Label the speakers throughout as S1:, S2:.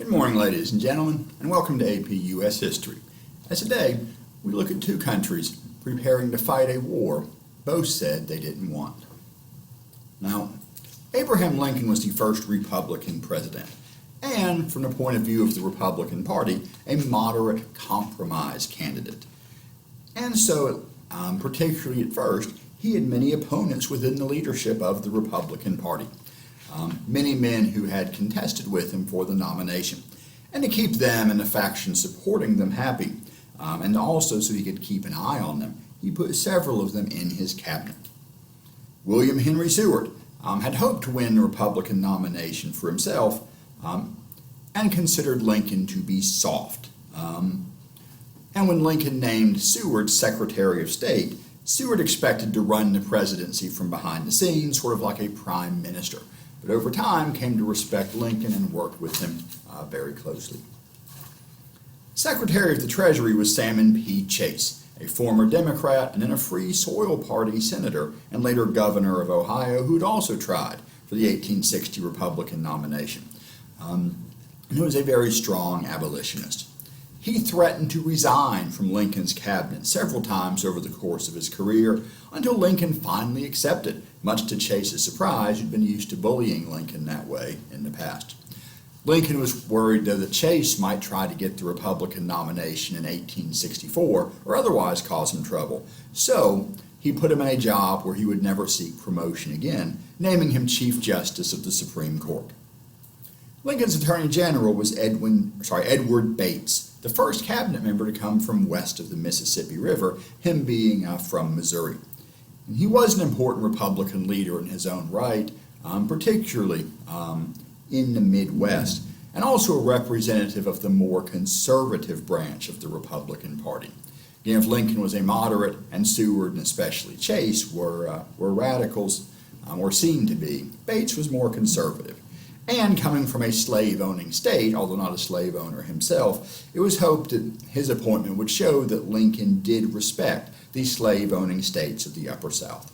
S1: Good morning, ladies and gentlemen, and welcome to AP U.S. History. As today, we look at two countries preparing to fight a war both said they didn't want. Now, Abraham Lincoln was the first Republican president, and from the point of view of the Republican Party, a moderate compromise candidate. And so, particularly at first, he had many opponents within the leadership of the Republican Party. Many men who had contested with him for the nomination. And to keep them and the faction supporting them happy, and also so he could keep an eye on them, he put several of them in his cabinet. William Henry Seward had hoped to win the Republican nomination for himself and considered Lincoln to be soft. And when Lincoln named Seward Secretary of State, Seward expected to run the presidency from behind the scenes, sort of like a prime minister, but over time came to respect Lincoln and worked with him very closely. Secretary of the Treasury was Salmon Chase, a former Democrat and then a Free Soil Party senator and later governor of Ohio, who'd also tried for the 1860 Republican nomination. He was a very strong abolitionist. He threatened to resign from Lincoln's cabinet several times over the course of his career until Lincoln finally accepted, much to Chase's surprise, who'd been used to bullying Lincoln that way in the past. Lincoln was worried, though, that Chase might try to get the Republican nomination in 1864 or otherwise cause him trouble. So he put him in a job where he would never seek promotion again, naming him Chief Justice of the Supreme Court. Lincoln's Attorney General was Edward Bates, the first cabinet member to come from west of the Mississippi River, him being from Missouri. And he was an important Republican leader in his own right, particularly in the Midwest, and also a representative of the more conservative branch of the Republican Party. Again, if Lincoln was a moderate and Seward and especially Chase were radicals, or seemed to be, Bates was more conservative. And coming from a slave-owning state, although not a slave owner himself, it was hoped that his appointment would show that Lincoln did respect the slave-owning states of the Upper South.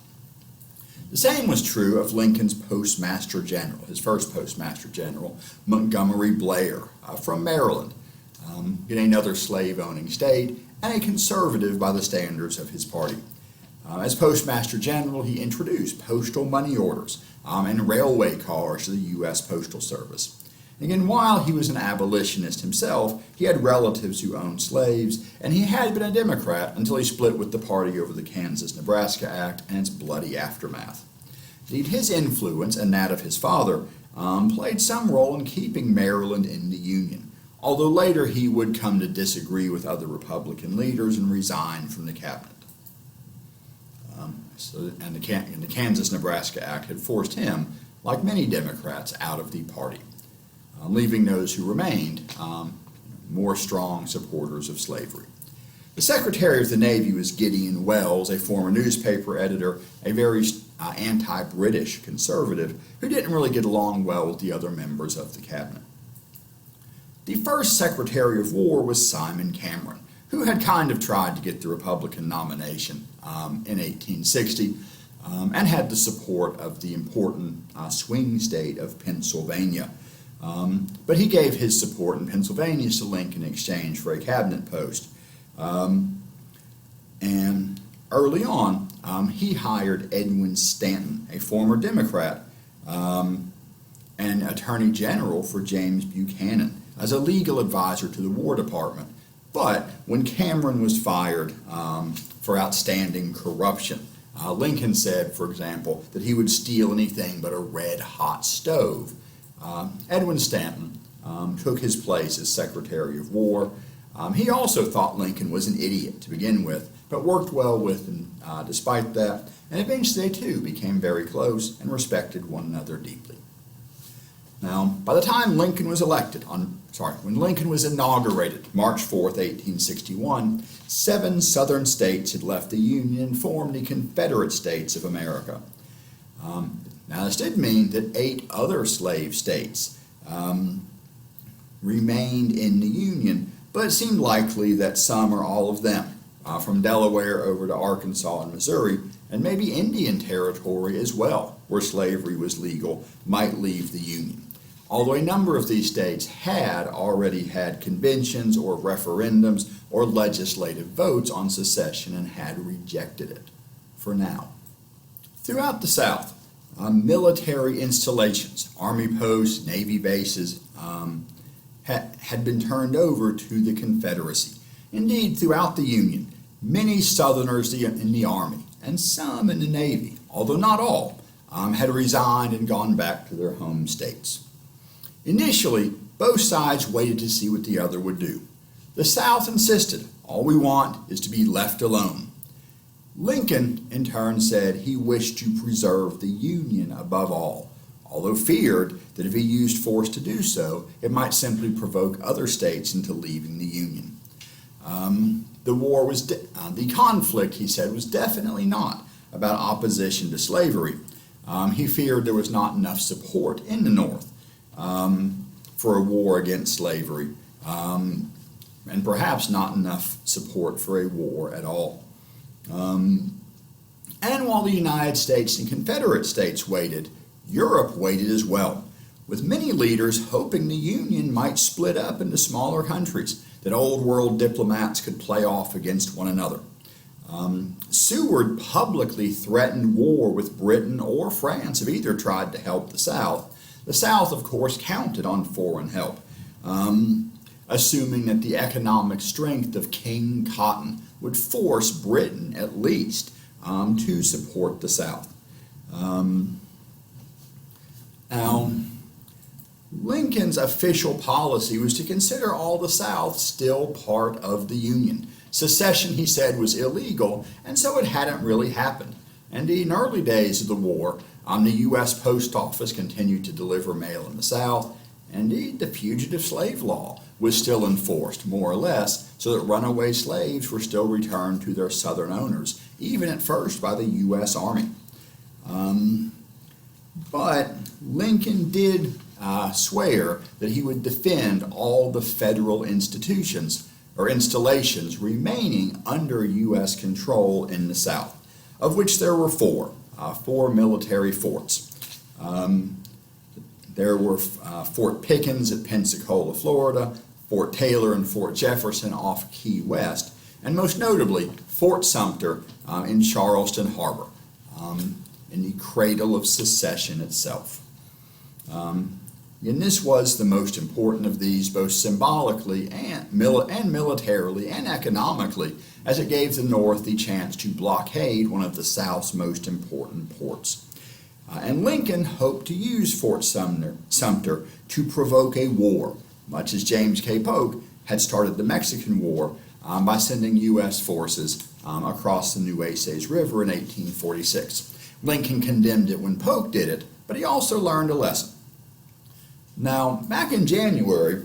S1: The same was true of Lincoln's Postmaster General, his first Postmaster General, Montgomery Blair, from Maryland, in another slave-owning state, and a conservative by the standards of his party. As Postmaster General, he introduced postal money orders and railway cars to the U.S. Postal Service. Again, while he was an abolitionist himself, he had relatives who owned slaves, and he had been a Democrat until he split with the party over the Kansas-Nebraska Act and its bloody aftermath. Indeed, his influence and that of his father played some role in keeping Maryland in the Union, although later he would come to disagree with other Republican leaders and resign from the cabinet. And the Kansas-Nebraska Act had forced him, like many Democrats, out of the party, leaving those who remained more strong supporters of slavery. The Secretary of the Navy was Gideon Wells, a former newspaper editor, a very anti-British conservative who didn't really get along well with the other members of the cabinet. The first Secretary of War was Simon Cameron, who had kind of tried to get the Republican nomination in 1860 and had the support of the important swing state of Pennsylvania. But he gave his support in Pennsylvania to Lincoln in exchange for a cabinet post. And early on, he hired Edwin Stanton, a former Democrat, and Attorney General for James Buchanan, as a legal advisor to the War Department. But when Cameron was fired for outstanding corruption, Lincoln said, for example, that he would steal anything but a red-hot stove. Edwin Stanton took his place as Secretary of War. He also thought Lincoln was an idiot to begin with, but worked well with him despite that, and eventually they too became very close and respected one another deeply. Now, by the time Lincoln was when Lincoln was inaugurated, March 4th, 1861, 7 southern states had left the Union and formed the Confederate States of America. Now, this did mean that 8 other slave states remained in the Union, but it seemed likely that some or all of them, from Delaware over to Arkansas and Missouri, and maybe Indian Territory as well, where slavery was legal, might leave the Union. although a number of these states had already had conventions or referendums or legislative votes on secession and had rejected it for now. Throughout the South, military installations, Army posts, Navy bases, had been turned over to the Confederacy. Indeed, throughout the Union, many Southerners in the Army and some in the Navy, although not all, had resigned and gone back to their home states. Initially, both sides waited to see what the other would do. The South insisted, all we want is to be left alone. Lincoln, in turn, said he wished to preserve the Union above all, although feared that if he used force to do so, it might simply provoke other states into leaving the Union. The conflict, he said, was definitely not about opposition to slavery. He feared there was not enough support in the North for a war against slavery, and perhaps not enough support for a war at all. And while the United States and Confederate States waited, Europe waited as well, with many leaders hoping the Union might split up into smaller countries that old world diplomats could play off against one another. Seward publicly threatened war with Britain or France if either tried to help the South. The South, of course, counted on foreign help, assuming that the economic strength of King Cotton would force Britain, at least, to support the South. Now, Lincoln's official policy was to consider all the South still part of the Union. Secession, he said, was illegal, and so it hadn't really happened. Indeed, in early days of the war, the U.S. Post Office continued to deliver mail in the South. Indeed, the fugitive slave law was still enforced, more or less, so that runaway slaves were still returned to their Southern owners, even at first by the U.S. Army. But Lincoln did swear that he would defend all the federal institutions or installations remaining under U.S. control in the South, of which there were four military forts. There were Fort Pickens at Pensacola, Florida, Fort Taylor and Fort Jefferson off Key West, and most notably Fort Sumter in Charleston Harbor, in the cradle of secession itself. And this was the most important of these, both symbolically and militarily and economically, as it gave the North the chance to blockade one of the South's most important ports. And Lincoln hoped to use Fort Sumter to provoke a war, much as James K. Polk had started the Mexican War by sending U.S. forces across the Nueces River in 1846. Lincoln condemned it when Polk did it, but he also learned a lesson. Now, back in January,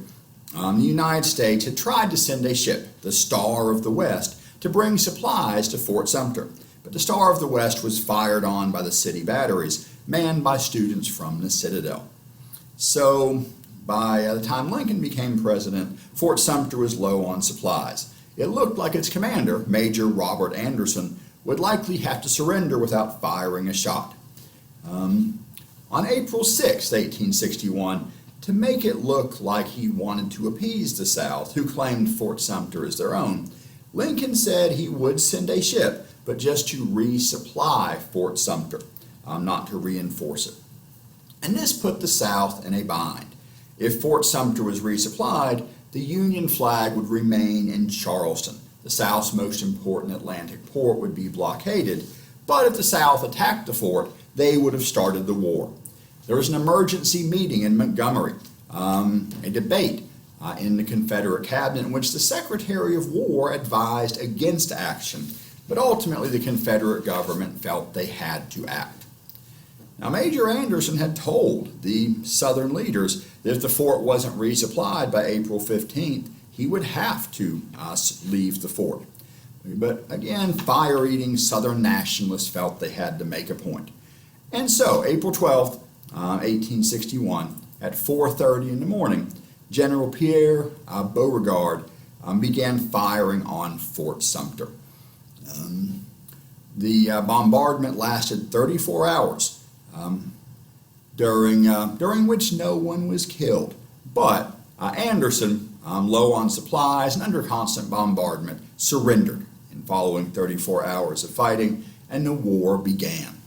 S1: the United States had tried to send a ship, the Star of the West, to bring supplies to Fort Sumter. But the Star of the West was fired on by the city batteries, manned by students from the Citadel. So, by the time Lincoln became president, Fort Sumter was low on supplies. It looked like its commander, Major Robert Anderson, would likely have to surrender without firing a shot. On April 6, 1861, to make it look like he wanted to appease the South, who claimed Fort Sumter as their own, Lincoln said he would send a ship, but just to resupply Fort Sumter, not to reinforce it. And this put the South in a bind. If Fort Sumter was resupplied, the Union flag would remain in Charleston. The South's most important Atlantic port would be blockaded, but if the South attacked the fort, they would have started the war. There was an emergency meeting in Montgomery, a debate in the Confederate cabinet in which the Secretary of War advised against action, but ultimately the Confederate government felt they had to act. Now, Major Anderson had told the Southern leaders that if the fort wasn't resupplied by April 15th, he would have to leave the fort. But again, fire-eating Southern nationalists felt they had to make a point. And so, April 12th, 1861, at 4:30 in the morning, General Pierre Beauregard began firing on Fort Sumter. The bombardment lasted 34 hours. during which no one was killed. But Anderson, low on supplies and under constant bombardment, surrendered following 34 hours of fighting, and the war began.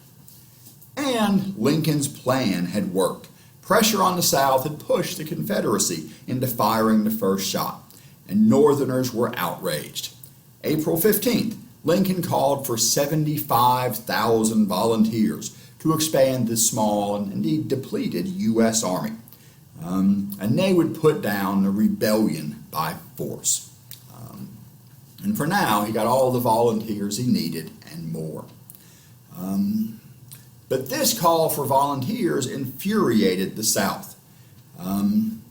S1: And Lincoln's plan had worked. Pressure on the South had pushed the Confederacy into firing the first shot, and Northerners were outraged. April 15th, Lincoln called for 75,000 volunteers to expand the small and indeed depleted U.S. Army, and they would put down the rebellion by force. And for now, he got all the volunteers he needed and more. But this call for volunteers infuriated the South. And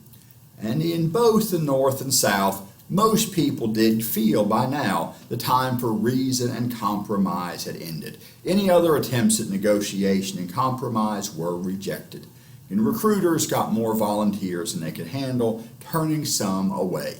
S1: in both the North and South, most people did feel by now the time for reason and compromise had ended. Any other attempts at negotiation and compromise were rejected. And recruiters got more volunteers than they could handle, turning some away.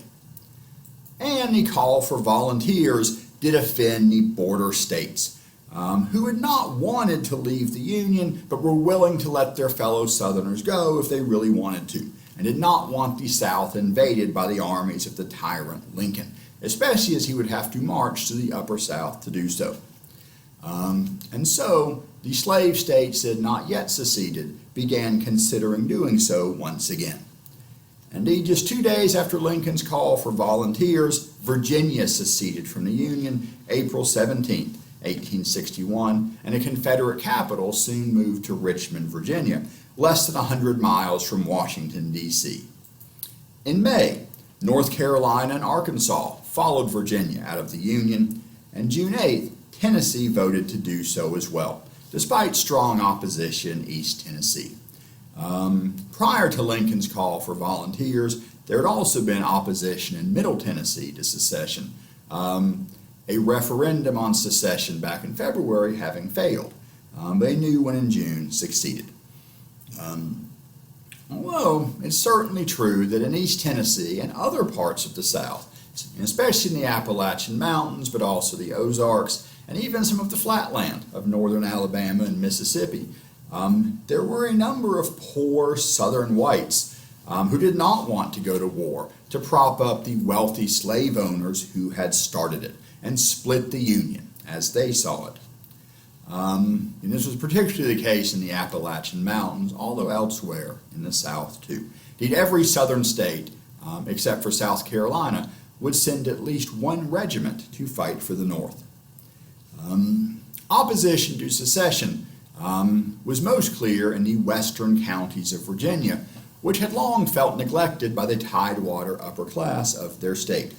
S1: And the call for volunteers did offend the border states, who had not wanted to leave the Union, but were willing to let their fellow Southerners go if they really wanted to, and did not want the South invaded by the armies of the tyrant Lincoln, especially as he would have to march to the upper South to do so. And so the slave states that had not yet seceded began considering doing so once again. Indeed, just 2 days after Lincoln's call for volunteers, Virginia seceded from the Union, April 17, 1861, and a Confederate capital soon moved to Richmond, Virginia, less than 100 miles from Washington, D.C. In May, North Carolina and Arkansas followed Virginia out of the Union, and June 8th, Tennessee voted to do so as well, despite strong opposition in East Tennessee. Prior to Lincoln's call for volunteers, there had also been opposition in Middle Tennessee to secession, a referendum on secession back in February having failed. They knew when in June succeeded. Although it's certainly true that in East Tennessee and other parts of the South, especially in the Appalachian Mountains, but also the Ozarks, and even some of the flatland of northern Alabama and Mississippi, there were a number of poor Southern whites who did not want to go to war to prop up the wealthy slave owners who had started it and split the Union as they saw it. And this was particularly the case in the Appalachian Mountains, although elsewhere in the South too. Indeed, every Southern state, except for South Carolina, would send at least one regiment to fight for the North. Opposition to secession was most clear in the western counties of Virginia, which had long felt neglected by the tidewater upper class of their state.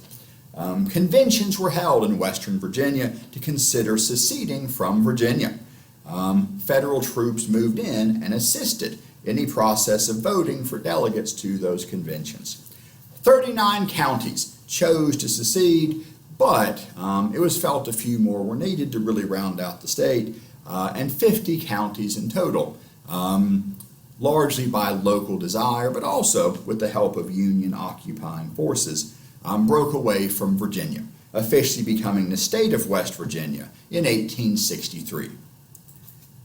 S1: Conventions were held in western Virginia to consider seceding from Virginia. Federal troops moved in and assisted in the process of voting for delegates to those conventions. 39 counties chose to secede, but it was felt a few more were needed to really round out the state, and 50 counties in total, largely by local desire, but also with the help of Union occupying forces, broke away from Virginia, officially becoming the state of West Virginia in 1863.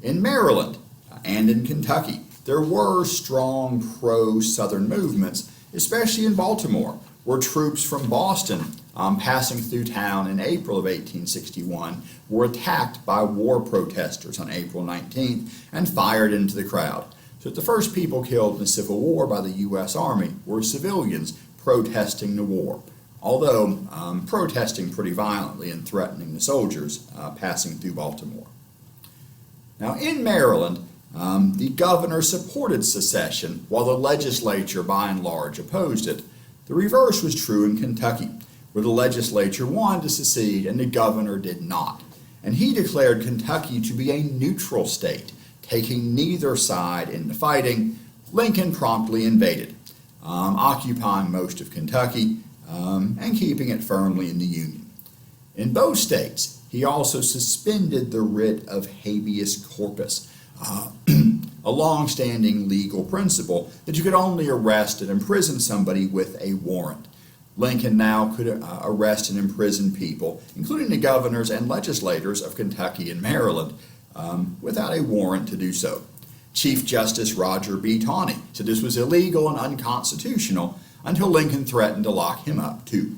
S1: In Maryland and in Kentucky, there were strong pro-Southern movements, especially in Baltimore, where troops from Boston passing through town in April of 1861 were attacked by war protesters on April 19th and fired into the crowd. So the first people killed in the Civil War by the U.S. Army were civilians protesting the war, although protesting pretty violently and threatening the soldiers passing through Baltimore. Now in Maryland, the governor supported secession while the legislature by and large opposed it. The reverse was true in Kentucky, where the legislature wanted to secede and the governor did not. And he declared Kentucky to be a neutral state, taking neither side in the fighting. Lincoln promptly invaded, occupying most of Kentucky and keeping it firmly in the Union. In both states, he also suspended the writ of habeas corpus, a long-standing legal principle that you could only arrest and imprison somebody with a warrant. Lincoln now could arrest and imprison people, including the governors and legislators of Kentucky and Maryland, without a warrant to do so. Chief Justice Roger B. Taney said this was illegal and unconstitutional until Lincoln threatened to lock him up too.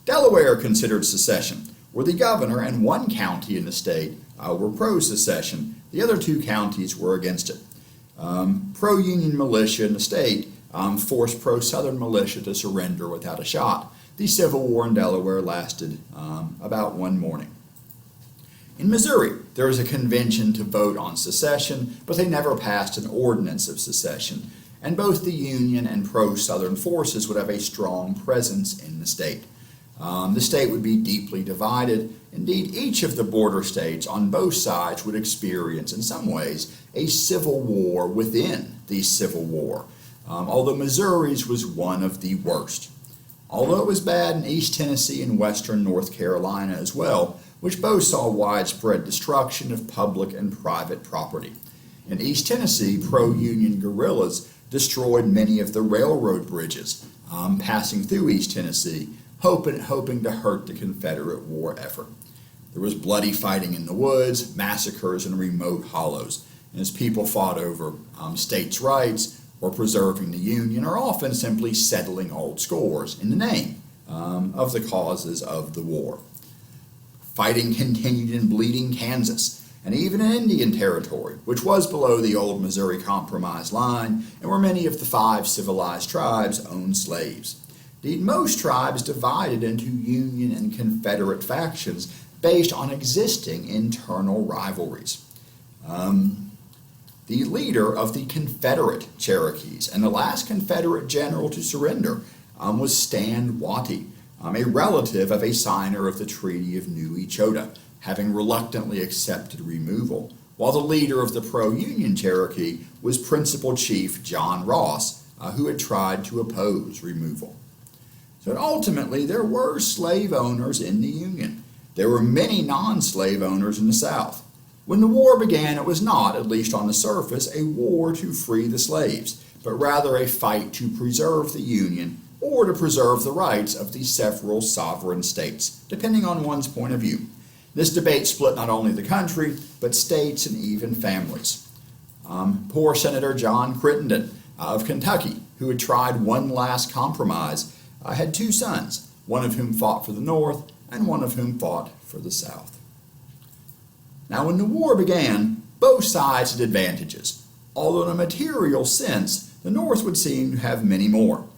S1: Delaware considered secession, where the governor and one county in the state were pro-secession. The other two counties were against it. Pro-Union militia in the state forced pro-Southern militia to surrender without a shot. The Civil War in Delaware lasted about one morning. In Missouri, there was a convention to vote on secession, but they never passed an ordinance of secession, and both the Union and pro-Southern forces would have a strong presence in the state. The state would be deeply divided. Indeed, each of the border states on both sides would experience, in some ways, a civil war within the Civil War, although Missouri's was one of the worst. Although it was bad in East Tennessee and western North Carolina as well, which both saw widespread destruction of public and private property. In East Tennessee, pro-Union guerrillas destroyed many of the railroad bridges passing through East Tennessee, hoping to hurt the Confederate war effort. There was bloody fighting in the woods, massacres in remote hollows, and as people fought over states' rights or preserving the Union, or often simply settling old scores in the name of the causes of the war. Fighting continued in Bleeding, Kansas, and even in Indian Territory, which was below the old Missouri Compromise line, and where many of the 5 civilized tribes owned slaves. Indeed, most tribes divided into Union and Confederate factions based on existing internal rivalries. The leader of the Confederate Cherokees and the last Confederate general to surrender was Stan Watie, a relative of a signer of the Treaty of New Echota, having reluctantly accepted removal, while the leader of the pro-Union Cherokee was Principal Chief John Ross, who had tried to oppose removal. So ultimately, there were slave owners in the Union. There were many non-slave owners in the South. When the war began, it was not, at least on the surface, a war to free the slaves, but rather a fight to preserve the Union or to preserve the rights of the several sovereign states, depending on one's point of view. This debate split not only the country, but states and even families. Poor Senator John Crittenden of Kentucky, who had tried one last compromise, had 2 sons, one of whom fought for the North and one of whom fought for the South. Now, when the war began, both sides had advantages, although in a material sense, the North would seem to have many more.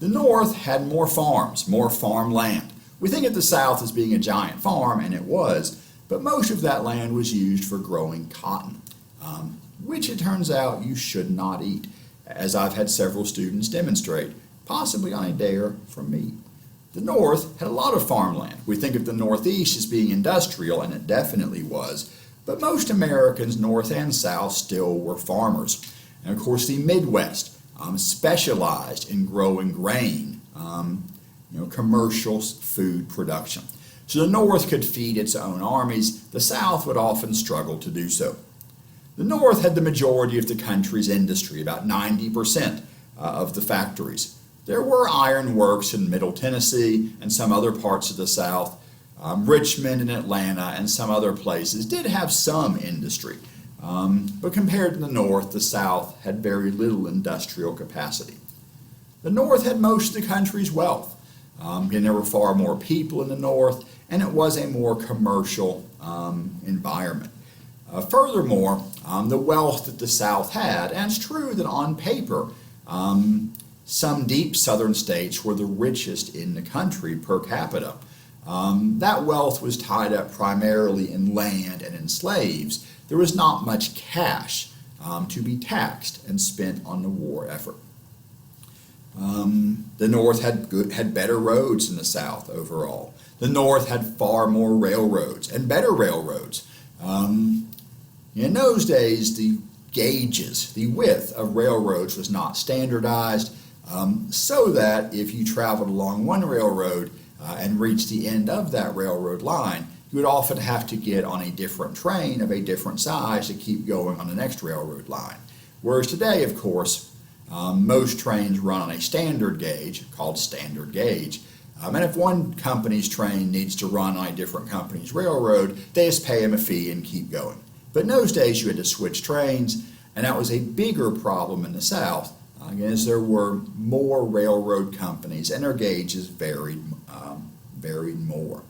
S1: The North had more farms, more farmland. We think of the South as being a giant farm, and it was, but most of that land was used for growing cotton, which it turns out you should not eat, as I've had several students demonstrate, possibly on a dare from me. The North had a lot of farmland. We think of the Northeast as being industrial, and it definitely was, but most Americans, North and South, still were farmers. And of course, the Midwest specialized in growing grain, commercial food production. So the North could feed its own armies. The South would often struggle to do so. The North had the majority of the country's industry, about 90% of the factories. There were iron works in Middle Tennessee and some other parts of the South. Richmond and Atlanta and some other places did have some industry. But compared to the North, the South had very little industrial capacity. The North had most of the country's wealth, and there were far more people in the North, and it was a more commercial environment. Furthermore, the wealth that the South had, and it's true that on paper, some deep southern states were the richest in the country per capita. That wealth was tied up primarily in land and in slaves. There was not much cash to be taxed and spent on the war effort. The North had better roads than the South overall. The North had far more railroads and better railroads. In those days, the gauges, the width of railroads was not standardized, so that if you traveled along one railroad and reached the end of that railroad line, you would often have to get on a different train of a different size to keep going on the next railroad line. Whereas today, of course, most trains run on a standard gauge called standard gauge. And if one company's train needs to run on a different company's railroad, they just pay them a fee and keep going. But in those days you had to switch trains, and that was a bigger problem in the South, as there were more railroad companies and their gauges varied more.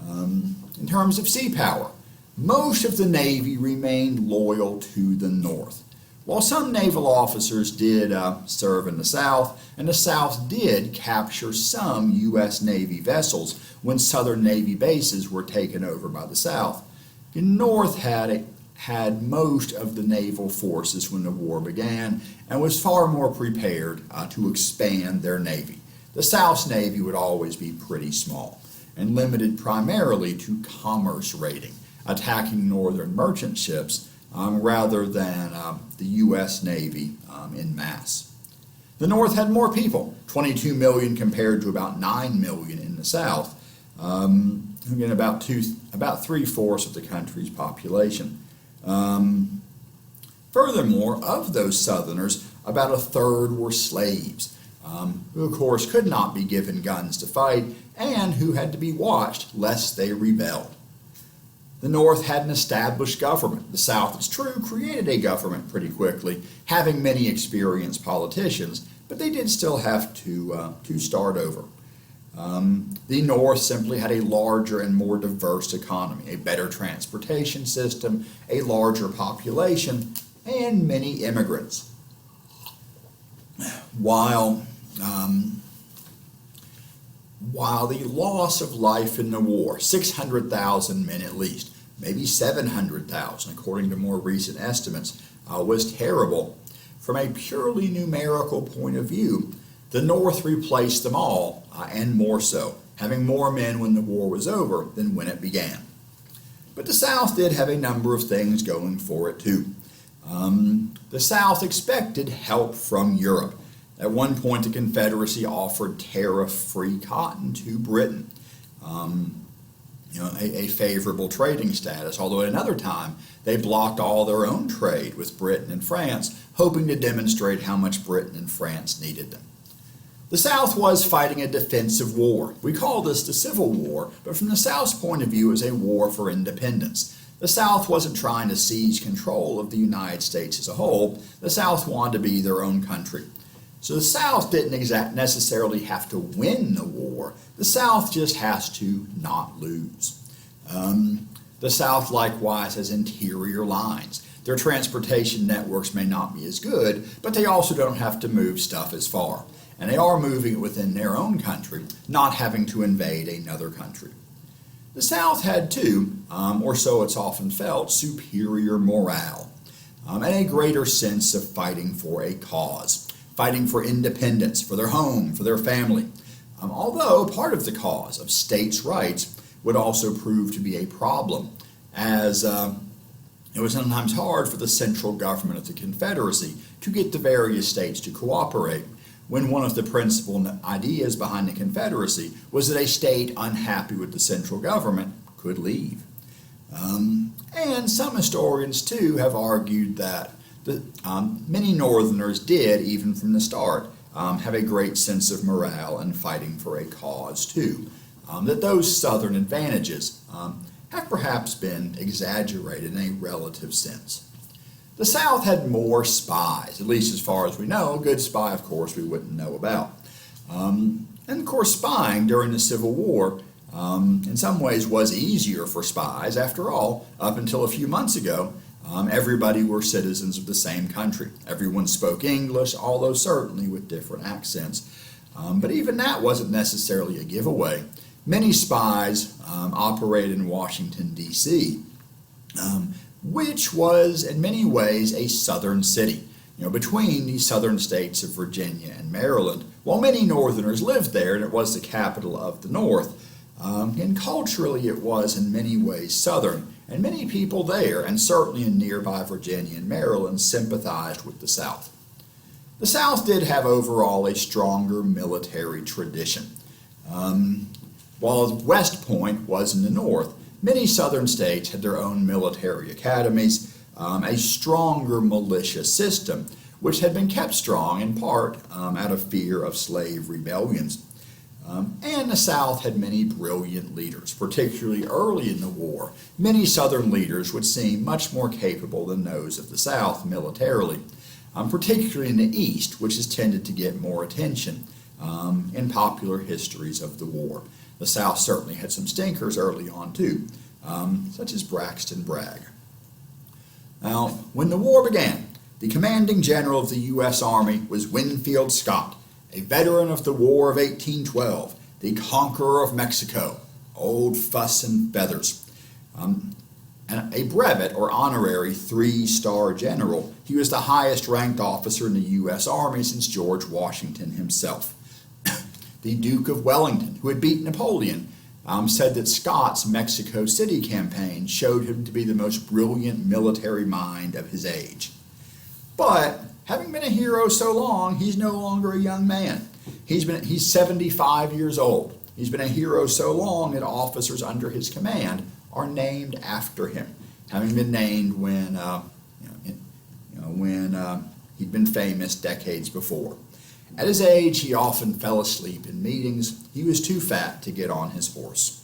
S1: In terms of sea power, most of the Navy remained loyal to the North. While some naval officers did serve in the South, and the South did capture some U.S. Navy vessels when Southern Navy bases were taken over by the South, the North had most of the naval forces when the war began and was far more prepared to expand their Navy. The South's Navy would always be pretty small and limited primarily to commerce raiding, attacking northern merchant ships rather than the U.S. Navy in mass. The North had more people, 22 million compared to about 9 million in the South, again about 3/4 of the country's population. Furthermore, of those Southerners, about a third were slaves, who of course could not be given guns to fight and who had to be watched lest they rebelled. The North had an established government. The South, it's true, created a government pretty quickly, having many experienced politicians, but they did still have to start over. The North simply had a larger and more diverse economy, a better transportation system, a larger population, and many immigrants. While the loss of life in the war, 600,000 men at least, maybe 700,000 according to more recent estimates, was terrible, from a purely numerical point of view, the North replaced them all, and more so, having more men when the war was over than when it began. But the South did have a number of things going for it too. The South expected help from Europe. At one point, the Confederacy offered tariff-free cotton to Britain, a favorable trading status, although at another time they blocked all their own trade with Britain and France, hoping to demonstrate how much Britain and France needed them. The South was fighting a defensive war. We call this the Civil War, but from the South's point of view, it was a war for independence. The South wasn't trying to seize control of the United States as a whole. The South wanted to be their own country. So the South didn't necessarily have to win the war. The South just has to not lose. The South likewise has interior lines. Their transportation networks may not be as good, but they also don't have to move stuff as far. And they are moving it within their own country, not having to invade another country. The South had too, or so it's often felt, superior morale, and a greater sense of fighting for a cause, fighting for independence, for their home, for their family. Although part of the cause of states' rights would also prove to be a problem, as it was sometimes hard for the central government of the Confederacy to get the various states to cooperate, when one of the principal ideas behind the Confederacy was that a state unhappy with the central government could leave. And some historians, too, have argued that many Northerners did, even from the start, have a great sense of morale and fighting for a cause, too. That those Southern advantages have perhaps been exaggerated in a relative sense. The South had more spies, at least as far as we know. A good spy, of course, we wouldn't know about. And of course, spying during the Civil War in some ways was easier for spies. After all, up until a few months ago, everybody were citizens of the same country. Everyone spoke English, although certainly with different accents. But even that wasn't necessarily a giveaway. Many spies operated in Washington, D.C., which was in many ways a southern city, between the southern states of Virginia and Maryland. While many Northerners lived there, and it was the capital of the North, and culturally it was in many ways southern, and many people there, and certainly in nearby Virginia and Maryland, sympathized with the South. The South did have overall a stronger military tradition. While West Point was in the North, many southern states had their own military academies, a stronger militia system, which had been kept strong in part out of fear of slave rebellions. And the South had many brilliant leaders, particularly early in the war. Many Southern leaders would seem much more capable than those of the South militarily, particularly in the East, which has tended to get more attention in popular histories of the war. The South certainly had some stinkers early on too, such as Braxton Bragg. Now, when the war began, the commanding general of the U.S. Army was Winfield Scott, a veteran of the War of 1812, the conqueror of Mexico, old fuss and feathers. And a brevet or honorary 3-star general, he was the highest ranked officer in the U.S. Army since George Washington himself. The Duke of Wellington, who had beat Napoleon, said that Scott's Mexico City campaign showed him to be the most brilliant military mind of his age. But having been a hero so long, he's no longer a young man. He's 75 years old. He's been a hero so long that officers under his command are named after him, having been named when he'd been famous decades before. At his age, he often fell asleep in meetings. He was too fat to get on his horse.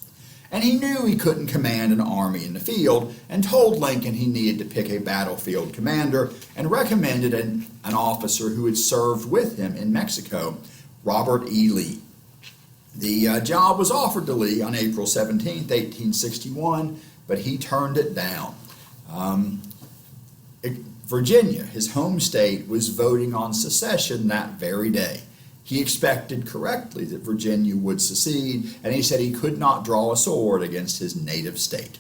S1: And he knew he couldn't command an army in the field and told Lincoln he needed to pick a battlefield commander and recommended an officer who had served with him in Mexico, Robert E. Lee. The job was offered to Lee on April 17, 1861, but he turned it down. Virginia, his home state, was voting on secession that very day. He expected correctly that Virginia would secede, and he said he could not draw a sword against his native state.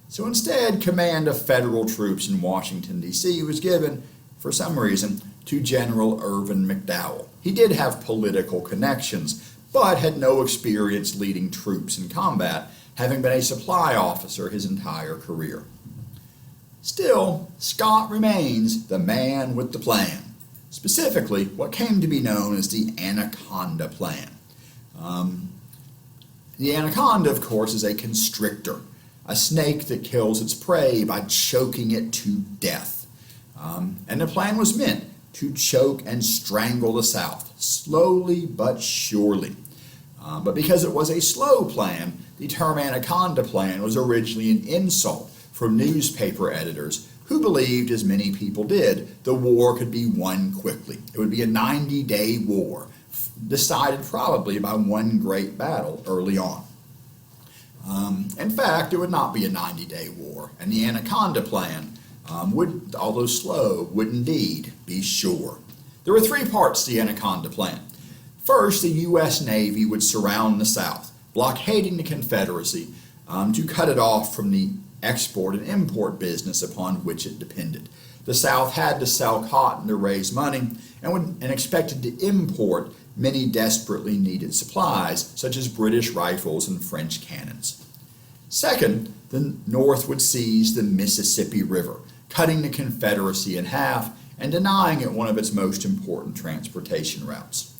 S1: So instead, command of federal troops in Washington, D.C. was given, for some reason, to General Irvin McDowell. He did have political connections, but had no experience leading troops in combat, having been a supply officer his entire career. Still, Scott remains the man with the plan. Specifically, what came to be known as the Anaconda Plan. The anaconda, of course, is a constrictor, a snake that kills its prey by choking it to death. And the plan was meant to choke and strangle the South, slowly but surely. But because it was a slow plan, the term Anaconda Plan was originally an insult from newspaper editors who believed, as many people did, the war could be won quickly. It would be a 90-day war, decided probably by one great battle early on. In fact, it would not be a 90-day war, and the Anaconda Plan, although slow, would indeed be sure. There were 3 parts to the Anaconda Plan. First, the U.S. Navy would surround the South, blockading the Confederacy to cut it off from the export and import business upon which it depended. The South had to sell cotton to raise money and expected to import many desperately needed supplies, such as British rifles and French cannons. Second, the North would seize the Mississippi River, cutting the Confederacy in half and denying it one of its most important transportation routes.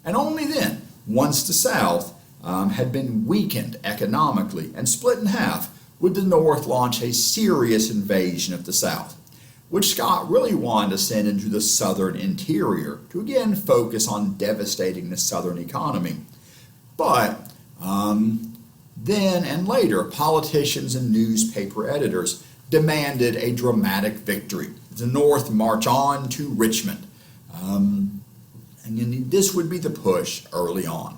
S1: And only then, once the South had been weakened economically and split in half, would the North launch a serious invasion of the South, which Scott really wanted to send into the southern interior to again focus on devastating the southern economy. But then and later, politicians and newspaper editors demanded a dramatic victory. The North march on to Richmond. And this would be the push early on.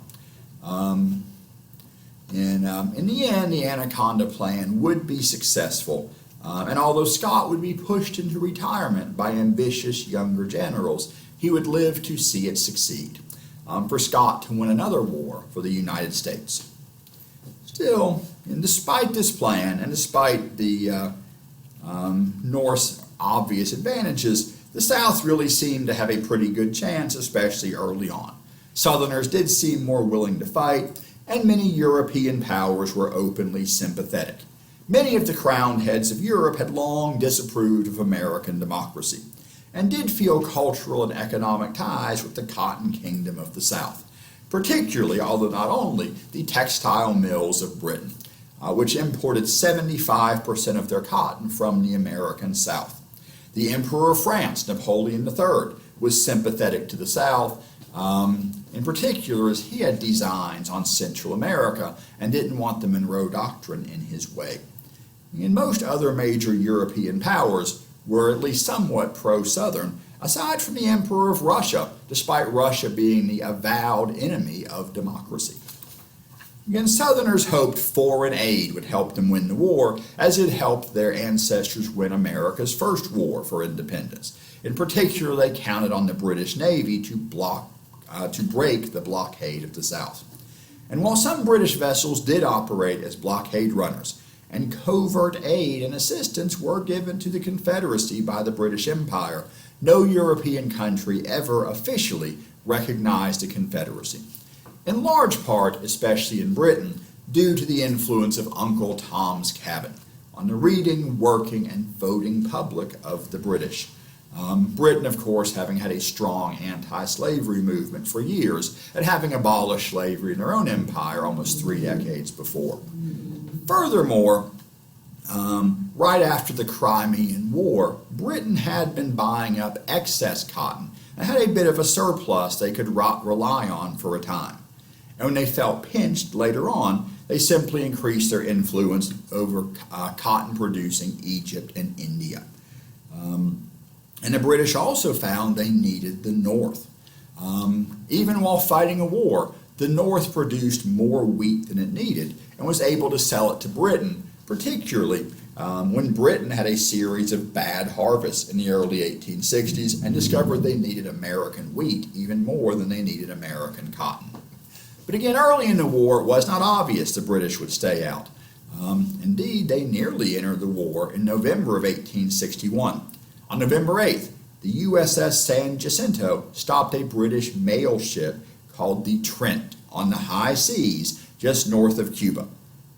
S1: In the end, the Anaconda Plan would be successful, and although Scott would be pushed into retirement by ambitious younger generals, he would live to see it succeed, for Scott to win another war for the United States. Still, and despite this plan, and despite the North's obvious advantages, the South really seemed to have a pretty good chance, especially early on. Southerners did seem more willing to fight, and many European powers were openly sympathetic. Many of the crowned heads of Europe had long disapproved of American democracy, and did feel cultural and economic ties with the cotton kingdom of the South, particularly, although not only, the textile mills of Britain, which imported 75% of their cotton from the American South. The Emperor of France, Napoleon III, was sympathetic to the South, in particular as he had designs on Central America and didn't want the Monroe Doctrine in his way. And most other major European powers were at least somewhat pro-Southern, aside from the Emperor of Russia, despite Russia being the avowed enemy of democracy. Again, Southerners hoped foreign aid would help them win the war, as it helped their ancestors win America's first war for independence. In particular, they counted on the British Navy to break the blockade of the South. And while some British vessels did operate as blockade runners, and covert aid and assistance were given to the Confederacy by the British Empire, no European country ever officially recognized the Confederacy. In large part, especially in Britain, due to the influence of Uncle Tom's Cabin on the reading, working, and voting public of the British. Britain, of course, having had a strong anti-slavery movement for years and having abolished slavery in their own empire almost 3 decades before. Furthermore, right after the Crimean War, Britain had been buying up excess cotton and had a bit of a surplus they could rely on for a time. And when they felt pinched later on, they simply increased their influence over cotton-producing Egypt and India. And the British also found they needed the North. Even while fighting a war, the North produced more wheat than it needed and was able to sell it to Britain, particularly when Britain had a series of bad harvests in the early 1860s and discovered they needed American wheat even more than they needed American cotton. But again, early in the war, it was not obvious the British would stay out. Indeed, they nearly entered the war in November of 1861. On November 8th, the USS San Jacinto stopped a British mail ship called the Trent on the high seas just north of Cuba.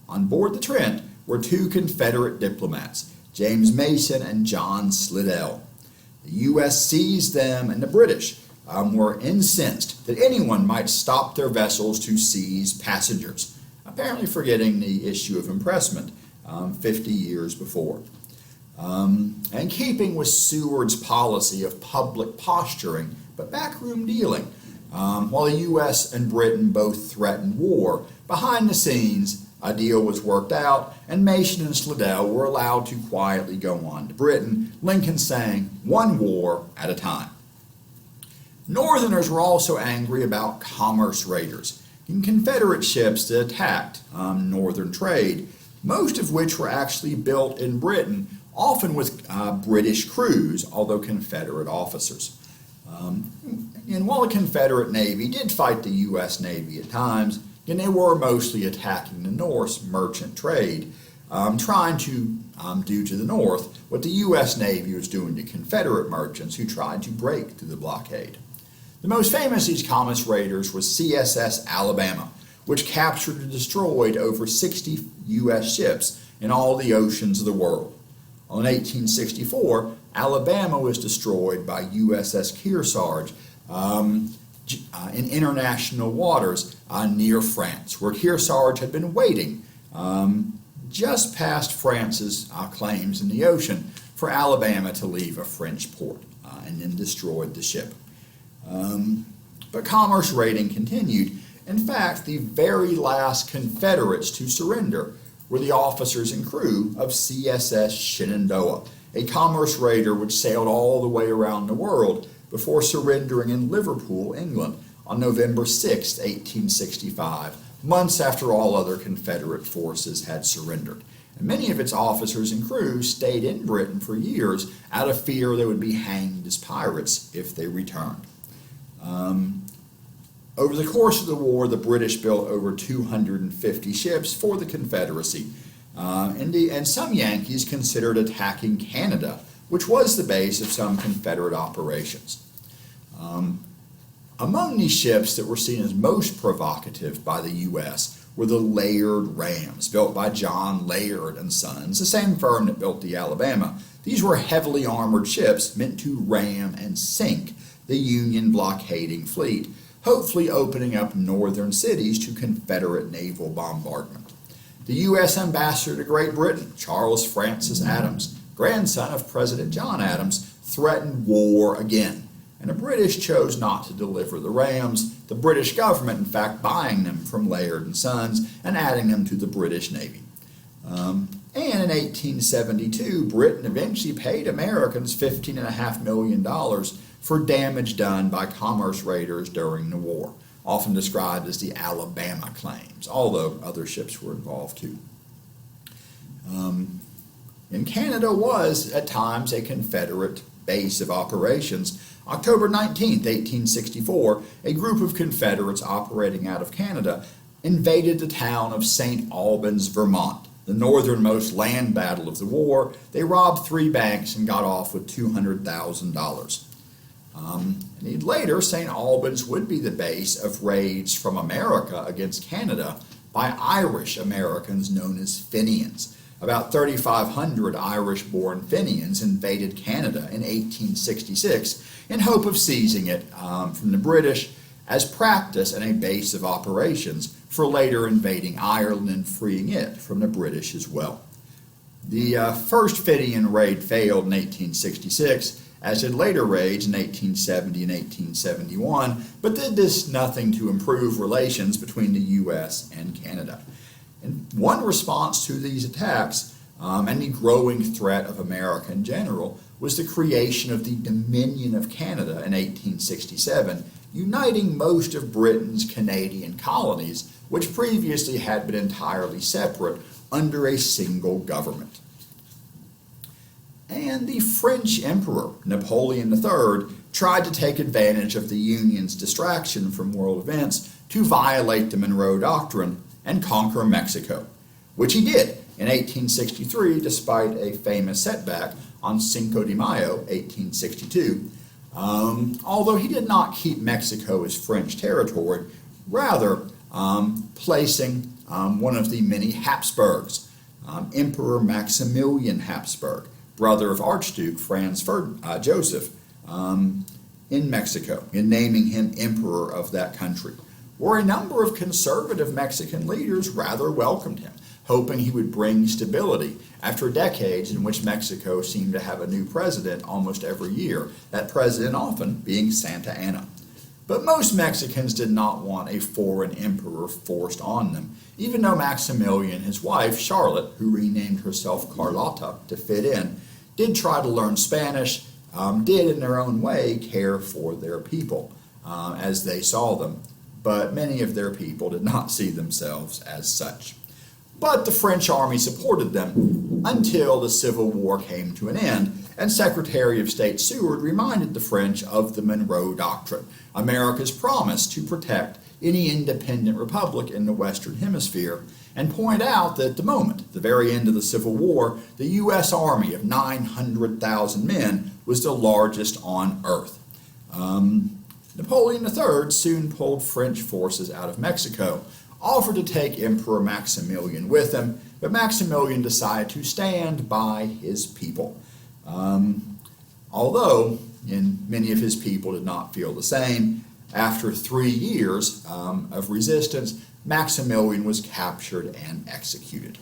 S1: On board the Trent were 2 Confederate diplomats, James Mason and John Slidell. The U.S. seized them, and the British were incensed that anyone might stop their vessels to seize passengers, apparently forgetting the issue of impressment 50 years before. And keeping with Seward's policy of public posturing but backroom dealing, while the U.S. and Britain both threatened war, behind the scenes a deal was worked out and Mason and Slidell were allowed to quietly go on to Britain, Lincoln saying, "One war at a time." Northerners were also angry about commerce raiders and Confederate ships that attacked northern trade, most of which were actually built in Britain, often with British crews, although Confederate officers. And while the Confederate Navy did fight the U.S. Navy at times, and they were mostly attacking the North's merchant trade, trying to do to the North what the U.S. Navy was doing to Confederate merchants who tried to break through the blockade. The most famous of these commerce raiders was CSS Alabama, which captured and destroyed over 60 U.S. ships in all the oceans of the world. In 1864, Alabama was destroyed by USS Kearsarge in international waters near France, where Kearsarge had been waiting just past France's claims in the ocean for Alabama to leave a French port, and then destroyed the ship. But commerce raiding continued. In fact, the very last Confederates to surrender were the officers and crew of CSS Shenandoah, a commerce raider which sailed all the way around the world before surrendering in Liverpool, England, on November 6, 1865, months after all other Confederate forces had surrendered. And many of its officers and crew stayed in Britain for years out of fear they would be hanged as pirates if they returned. Over the course of the war, the British built over 250 ships for the Confederacy, and some Yankees considered attacking Canada, which was the base of some Confederate operations. Among these ships that were seen as most provocative by the U.S. were the Laird Rams, built by John Laird and Sons, the same firm that built the Alabama. These were heavily armored ships meant to ram and sink the Union blockading fleet, hopefully opening up northern cities to Confederate naval bombardment. The U.S. ambassador to Great Britain, Charles Francis Adams, grandson of President John Adams, threatened war again, and the British chose not to deliver the rams, the British government in fact buying them from Laird and Sons and adding them to the British Navy. And in 1872, Britain eventually paid Americans $15.5 million for damage done by commerce raiders during the war, often described as the Alabama claims, although other ships were involved too. And Canada was, at times, a Confederate base of operations. October 19, 1864, a group of Confederates operating out of Canada invaded the town of St. Albans, Vermont, the northernmost land battle of the war. They robbed 3 banks and got off with $200,000. And later, St. Albans would be the base of raids from America against Canada by Irish Americans known as Fenians. About 3,500 Irish-born Fenians invaded Canada in 1866 in hope of seizing it from the British as practice and a base of operations for later invading Ireland and freeing it from the British as well. The first Fenian raid failed in 1866, as did later raids in 1870 and 1871, but did this nothing to improve relations between the U.S. and Canada. And one response to these attacks and the growing threat of America in general was the creation of the Dominion of Canada in 1867, uniting most of Britain's Canadian colonies, which previously had been entirely separate, under a single government. And the French Emperor, Napoleon III, tried to take advantage of the Union's distraction from world events to violate the Monroe Doctrine and conquer Mexico, which he did in 1863 despite a famous setback on Cinco de Mayo, 1862. Although he did not keep Mexico as French territory, rather placing one of the many Habsburgs, Emperor Maximillian Habsburg, brother of Archduke Franz Joseph, in Mexico, in naming him emperor of that country, where a number of conservative Mexican leaders rather welcomed him, hoping he would bring stability after decades in which Mexico seemed to have a new president almost every year, that president often being Santa Anna. But most Mexicans did not want a foreign emperor forced on them, even though Maximilian, his wife, Charlotte, who renamed herself Carlotta to fit in, did try to learn Spanish, did in their own way care for their people as they saw them, but many of their people did not see themselves as such. But the French army supported them until the Civil War came to an end, and Secretary of State Seward reminded the French of the Monroe Doctrine, America's promise to protect any independent republic in the Western Hemisphere, and point out that at the moment, the very end of the Civil War, the U.S. Army of 900,000 men was the largest on Earth. Napoleon III soon pulled French forces out of Mexico, offered to take Emperor Maximilian with him, but Maximilian decided to stand by his people. Although many of his people did not feel the same, after 3 years of resistance, Maximilian was captured and executed.